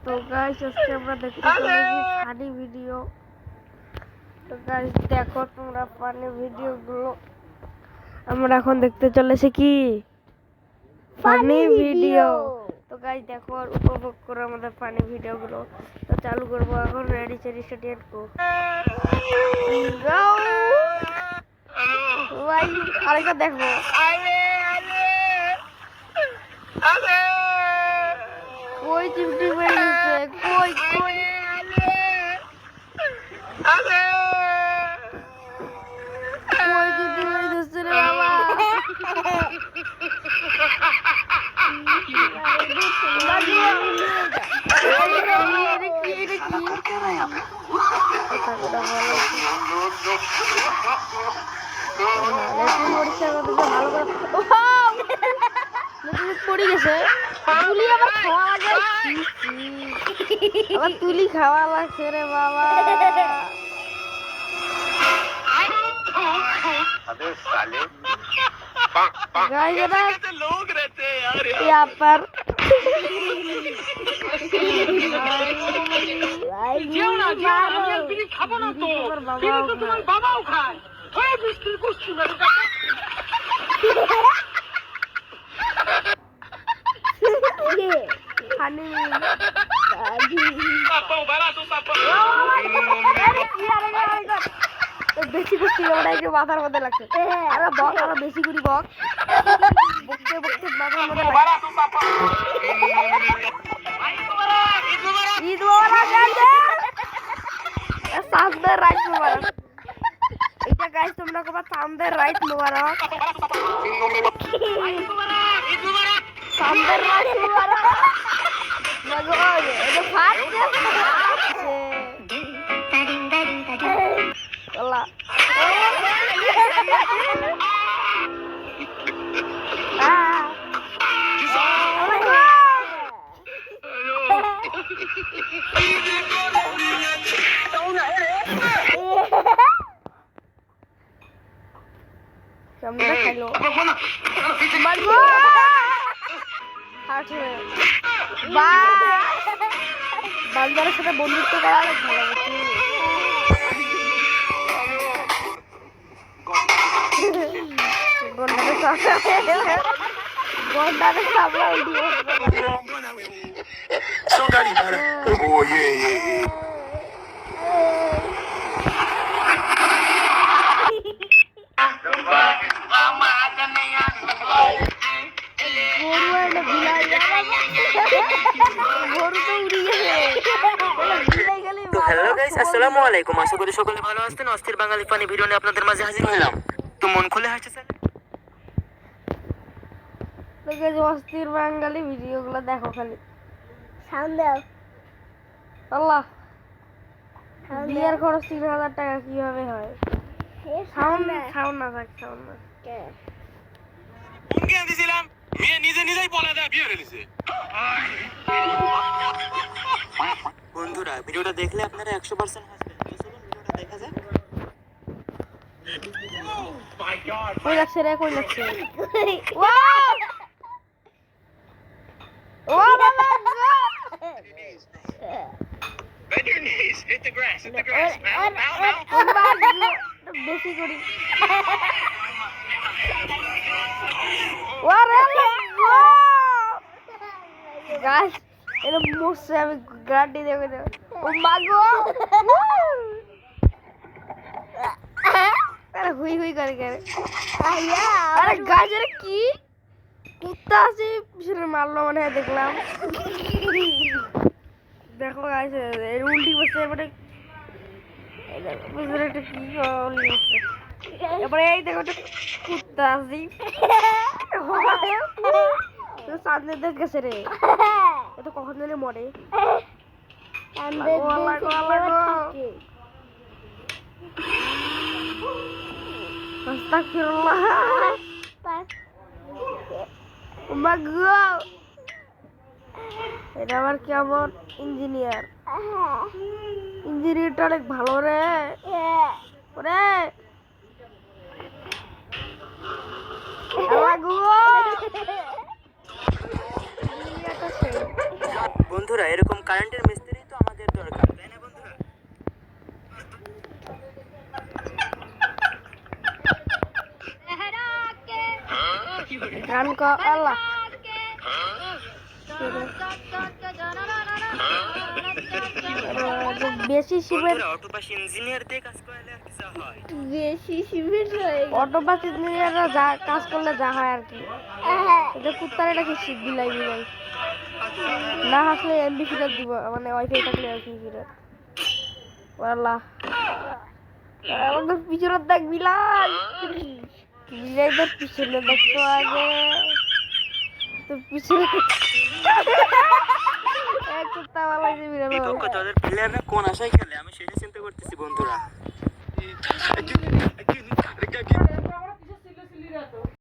তো গাইস আজকে আমরা দেখতে চলেছি ফানি ভিডিও। তো গাইস দেখো তোমরা ফানি ভিডিওগুলো আমরা এখন দেখতে চলেছি কি ফানি ভিডিও। তো গাইস দেখো আর উপভোগ করো আমাদের ফানি ভিডিওগুলো। তো চালু করবো এখন, রেডি সেডি স্টার্ট গো। ভাই আরেকটা দেখো। কই চিমটি হয়ে গেছে, কই কই কই চিমটি হয়ে গেছে রে বাবা। পড়ে গেছে, তুলি আবার খাওয়া লাগে, আবার তুলি খাওয়া লাগছে রে বাবা। लोग रहते हैं यार यहाँ पर। খাবো না তো, তোমার বাবাও খায়। বেশি করছি ওটা একটু মাথার মধ্যে লাগছে। আরো বক, আরো বেশি করি বক, বকতে বকতে মাথার মধ্যে লাগছে। ঈদ মোবারক চাঁদের রাত মোবারক। এটা গাইস তোমরা কবা চাঁদের রাত মোবারক, চাঁদের রাত মোবারক। ভগবান এটা ফাটছে আল্লাহ। কেমন খেলো বান্দারের সাথে বন্ধুত্ব করা অনেক ভালো হচ্ছে। গন্ডারে সামলা উঠিয়ে হ্যালো গাইস, আসসালামু আলাইকুম। আশা করি সকলে ভালো আছেন। অস্থির বাঙালি ফানি ভিডিও নিয়ে আপনাদের মাঝে হাজির হলাম। তো মন খুলে হাসছেন। অস্থির বাঙালি ভিডিওগুলো দেখো খালি। সাউন্ড দাও আল্লাহ। বিয়ের খরচ 3000 টাকা কিভাবে হয়? সাউন্ড সাউন্ড না থাক, সাউন্ড না কোনকে দিছিলাম মেয়ে নিজে নিজেই বলে দেয় বিয়ে হয়েছে। বন্ধুরা ভিডিওটা দেখলে আপনারা 100% হাসবেন। চলুন ভিডিওটা দেখা যাক। কই লাগছে রে, কই লাগছে? ও বাবা Bend your knees, hit the grass, hit the grass. বেশি করি গাছ এটা মরছে, আমি গাড়ি দেখে দেব। ও মাগো আরে হুই হুই করে করে। আরে গাছের কি কুত্তা আছে পিছনে মারলো মনে হয়, দেখলাম। দেখো গাছ উল্টি বসে, এবারে একটা কি উল্টি বসছে। এবারে এই দেখো কুত্তা আছে চাঁদের দেশ গেছে রে, এটা কখন জানি মরে। এটা আবার কেমন ইঞ্জিনিয়ার, ইঞ্জিনিয়ারটা অনেক ভালো রে। ওরে বন্ধুরা এরকম কারেন্টের মিস্ত্রি তো আমাদের দরকার, তাই না বন্ধুরা? গান আল্লাহ বেশি শিবের বন্ধুরা অটোপাস ইঞ্জিনিয়ার দিয়ে কাজ করলে আর কিছু হয়। অটোপাস ইঞ্জিনিয়াররা যা কাজ করলে যা হয় আর কি। এটা কুত্তারে নাকি শিখ বিলাই বিলাই না হাসলে এমবি ফিরাত দিব, মানে ওয়াইফাই থাকলে আর কি ফিরাত। আল্লাহ আমাদের পিছনে দেখ বিলাই, বিলাইদের পিছনে দেখতো আগে তো পিছনে কুত্তা বালাই যে বিড়াল বিপক্ষ দলের প্লেয়াররা কোন আশায় খেলে আমি সেটা চিন্তা করতেছি বন্ধুরা।